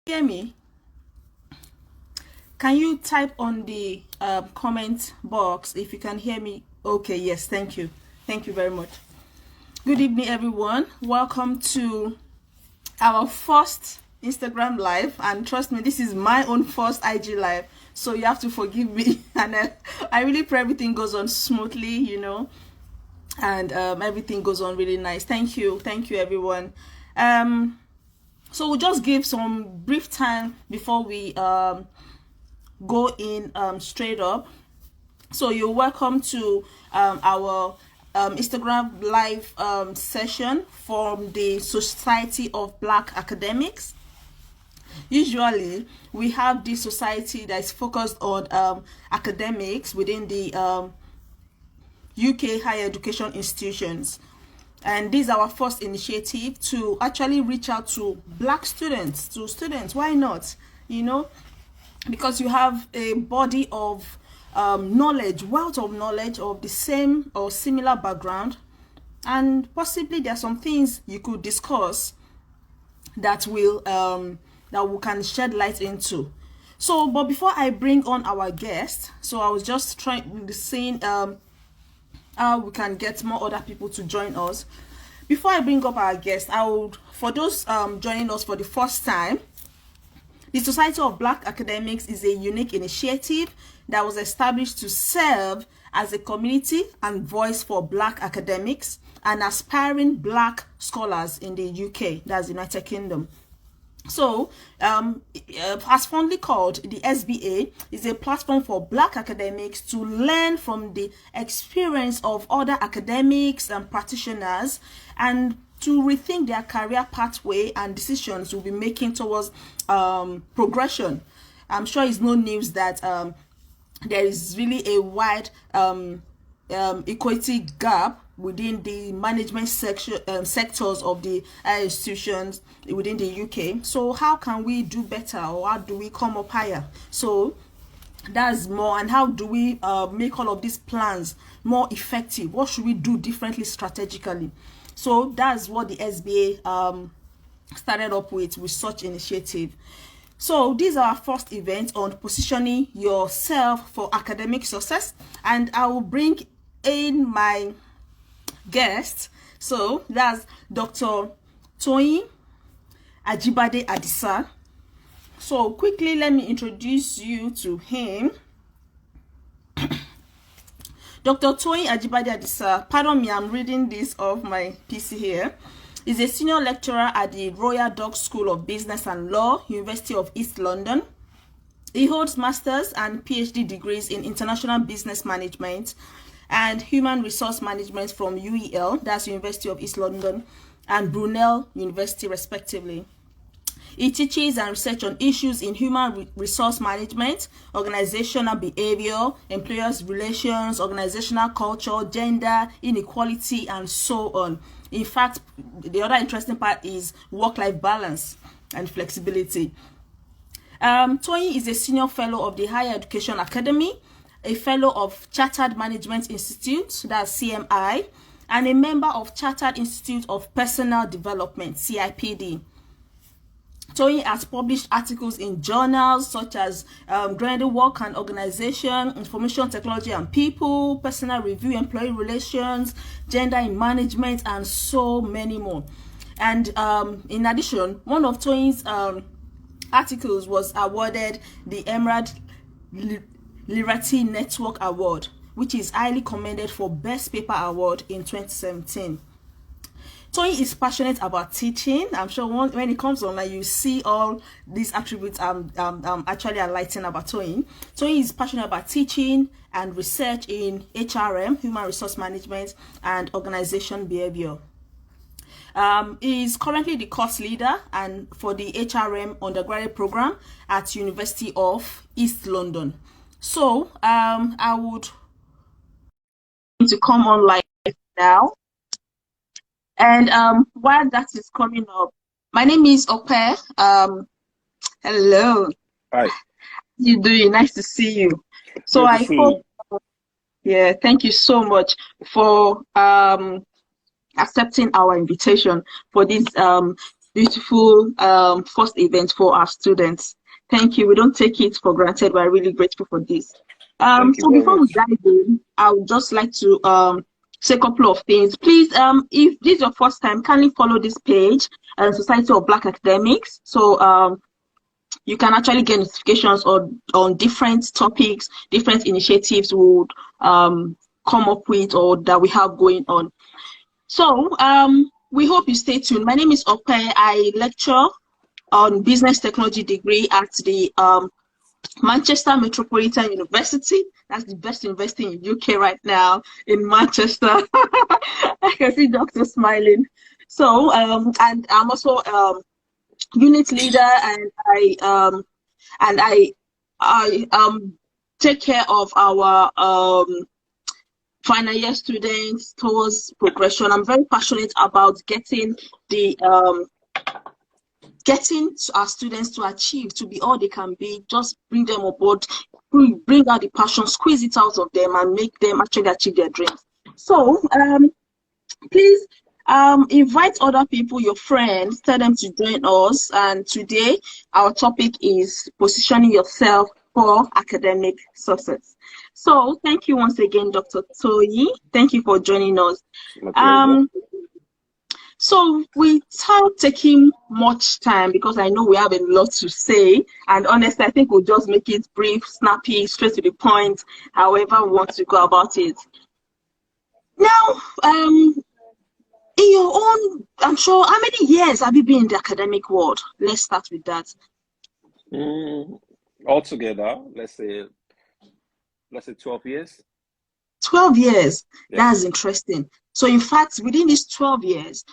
hear me? Can you type on the comment box if you can hear me? Okay, yes, thank you. Thank you very much. Good evening, everyone. Welcome to our first Instagram live, and trust me, this is my own first IG live, so you have to forgive me. And I really pray everything goes on smoothly, and everything goes on really nice. Thank you, everyone. So we'll just give some brief time before we go in straight up. So you're welcome to our Instagram live session from the Society of Black Academics. Usually we have this society that is focused on academics within the UK higher education institutions, and this is our first initiative to actually reach out to Black students, why not, because you have a body of wealth of knowledge of the same or similar background, and possibly there are some things you could discuss that we can shed light into. So, but before I bring on our guest, so I was just seeing how we can get more other people to join us. Before I bring up our guest, for those joining us for the first time, the Society of Black Academics is a unique initiative that was established to serve as a community and voice for Black academics and aspiring Black scholars in the UK, that's the United Kingdom. So, as fondly called, the SBA is a platform for Black academics to learn from the experience of other academics and practitioners, and to rethink their career pathway and decisions we'll be making towards progression. I'm sure it's no news that there is really a wide equity gap within the management sectors of the institutions within the UK. So how can we do better, or how do we come up higher? So that's more, and how do we make all of these plans more effective? What should we do differently strategically? So that's what the SBA started up with such initiative. So this is our first event on positioning yourself for academic success, and I will bring in my guest. So that's Dr. Toyin Ajibade Adisa. So quickly, let me introduce you to him. Dr. Toyin Ajibade Adisa, pardon me, I'm reading this off my PC here, is a senior lecturer at the Royal Dock School of Business and Law, University of East London. He holds master's and PhD degrees in international business management and human resource management from UEL, that's University of East London, and Brunel University, respectively. He teaches and research on issues in human resource management, organizational behavior, employers' relations, organizational culture, gender, inequality, and so on. In fact, the other interesting part is work-life balance and flexibility. Toyin is a senior fellow of the Higher Education Academy, a fellow of Chartered Management Institute, that's CMI, and a member of Chartered Institute of Personnel Development, CIPD. Toyin has published articles in journals such as Graded Work and Organization, Information Technology and People, Personal Review, Employee Relations, Gender in Management, and so many more. And in addition, one of Toyin's articles was awarded the Emerald Literary Network Award, which is highly commended for Best Paper Award in 2017. Toyin is passionate about teaching. I'm sure when it comes online, you see all these attributes I'm actually highlighting about Toyin. Toyin is passionate about teaching and research in HRM, Human Resource Management, and Organization Behavior. He is currently the course leader and for the HRM undergraduate program at University of East London. So I would to come on live now. And while that is coming up, my name is Ope. Hello. Hi. How you doing? Nice to see you. So I hope, yeah, thank you so much for accepting our invitation for this beautiful first event for our students. Thank you. We don't take it for granted. We're really grateful for this. So before we dive in, I would just like to say a couple of things. Please, if this is your first time, kindly follow this page, Society of Black Academics. So you can actually get notifications on different topics, different initiatives we would come up with or that we have going on. So we hope you stay tuned. My name is Ope. I lecture on business technology degree at the Manchester Metropolitan University. That's the best university in UK right now, in Manchester. I can see Doctor smiling. So and I'm also unit leader, and I take care of our final year students towards progression. I'm very passionate about getting our students to achieve, to be all they can be. Just bring them aboard, bring out the passion, squeeze it out of them, and make them actually achieve their dreams. So please invite other people, your friends, tell them to join us. And today our topic is positioning yourself for academic success. So thank you once again, Dr. Toyi. Thank you for joining us. So without taking much time, because I know we have a lot to say, and honestly, I think we'll just make it brief, snappy, straight to the point, however we want to go about it. Now, in your own, I'm sure, how many years have you been in the academic world? Let's start with that. Altogether, let's say 12 years. 12 years. Yeah. That's interesting. So in fact, within these 12 years,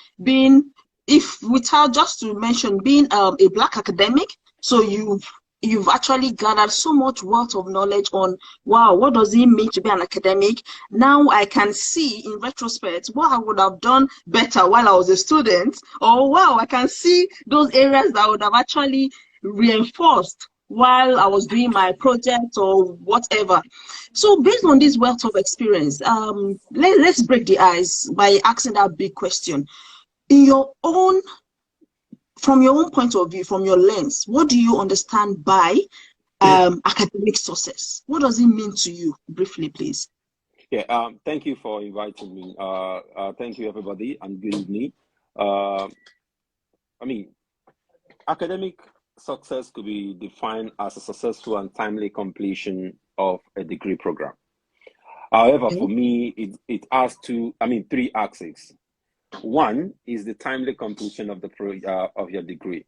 just to mention, being a Black academic, so you've actually gathered so much wealth of knowledge on, wow, what does it mean to be an academic? Now I can see in retrospect what I would have done better while I was a student, or wow, I can see those areas that I would have actually reinforced while I was doing my project or whatever. So based on this wealth of experience, let's break the ice by asking that big question. From your own point of view, from your lens, what do you understand by academic success? What does it mean to you? Briefly, please. Yeah, thank you for inviting me. Thank you, everybody, and good evening. I mean, academic success could be defined as a successful and timely completion of a degree program. However, for me, it has three axes. One is the timely completion of of your degree.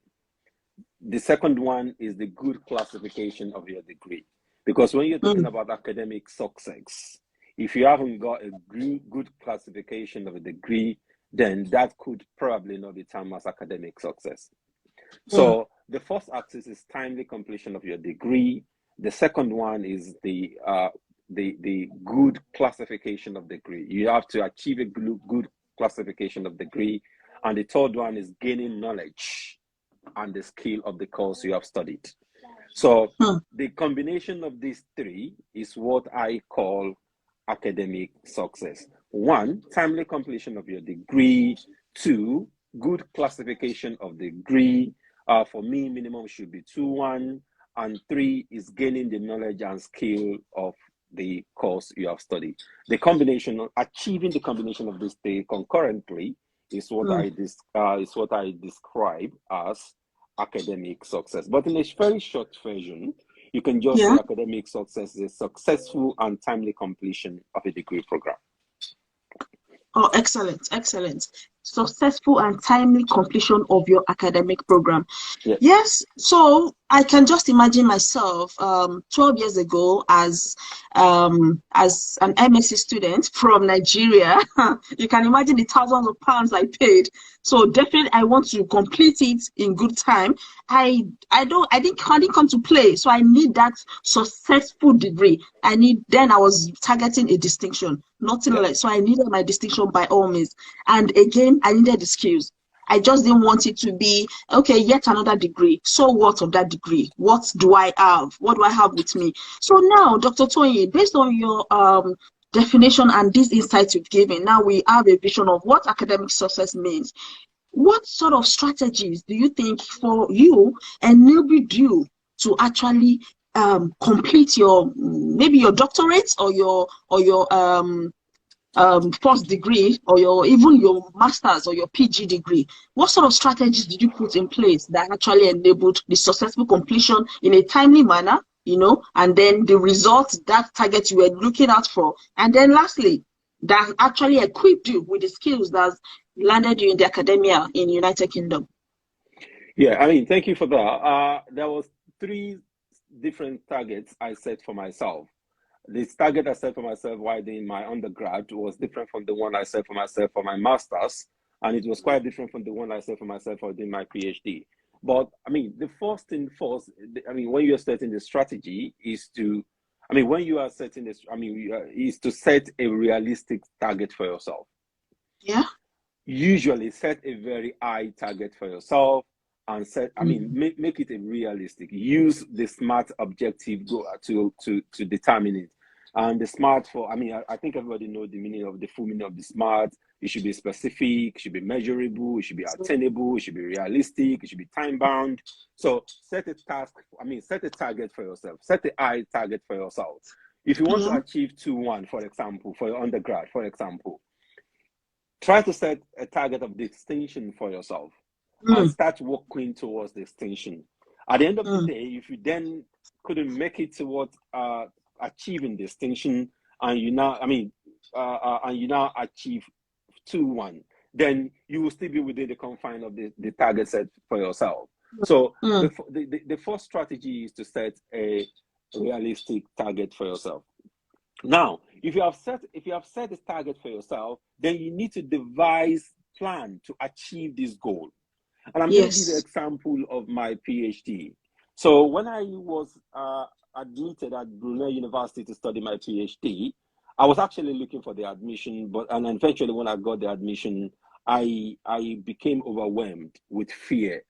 The second one is the good classification of your degree. Because when you're talking about academic success, if you haven't got a good classification of a degree, then that could probably not be termed as academic success. So the first axis is timely completion of your degree. The second one is the good classification of degree. You have to achieve a good classification of degree. And the third one is gaining knowledge and the skill of the course you have studied. So the combination of these three is what I call academic success. One, timely completion of your degree. Two, good classification of degree. For me, minimum should be 2-1. And 3 is gaining the knowledge and skill of the course you have studied. The combination, achieving the combination of these three concurrently is what I describe as academic success. But in a very short version, you can just say academic success is a successful and timely completion of a degree program. Oh, excellent, excellent. Successful and timely completion of your academic program. Yes, so I can just imagine myself 12 years ago as an MSc student from Nigeria. You can imagine the thousands of pounds I paid. So definitely I want to complete it in good time. I didn't come to play, so I need that successful degree. I was targeting a distinction, nothing less. So I needed my distinction by all means. And again, I needed the skills. I just didn't want it to be, okay, yet another degree. So what of that degree? What do I have? What do I have with me? So now, Dr. Toyi, based on your definition and these insights you've given, now we have a vision of what academic success means. what sort of strategies do you think for you enabled you to actually complete your maybe your doctorate or your first degree or even your master's or your PG degree? What sort of strategies did you put in place that actually enabled the successful completion in a timely manner, and then the results, that target you were looking out for, and then lastly, that actually equipped you with the skills that landed you in the academia in United Kingdom? Yeah, I mean, thank you for that. There was three different targets I set for myself. This target I set for myself while doing my undergrad was different from the one I set for myself for my master's, and it was quite different from the one I set for myself for doing my PhD. But I mean, the first thing first, I mean, when you're setting the strategy is to, I mean, when you are setting this, I mean, is to set a realistic target for yourself. Yeah. Usually set a very high target for yourself and set, I mean, make it a realistic. Use the SMART objective goal to determine it. And the SMART for, I mean, I think everybody knows the meaning of the full meaning of the SMART. It should be specific, it should be measurable, it should be attainable, it should be realistic, it should be time bound. So set a task, I mean, set a target for yourself, set a high target for yourself. If you want to achieve 2-1, for example, for your undergrad, for example, try to set a target of distinction for yourself and start working towards distinction. At the end of the day, if you then couldn't make it towards achieving distinction, and you now, I mean, and you now achieve 2-1, then you will still be within the confine of the target set for yourself. So the first strategy is to set a realistic target for yourself. Now, if you have set this target for yourself, then you need to devise plan to achieve this goal. And I'm going to give you an example of my PhD. So when I was admitted at Brunel University to study my PhD, I was actually looking for the admission, and eventually when I got the admission, I became overwhelmed with fear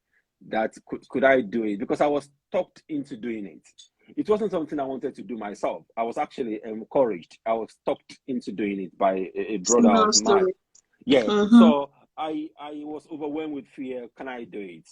that could I do it? Because I was talked into doing it. It wasn't something I wanted to do myself. I was actually encouraged. I was talked into doing it by a brother of mine. Yeah. So I was overwhelmed with fear. Can I do it?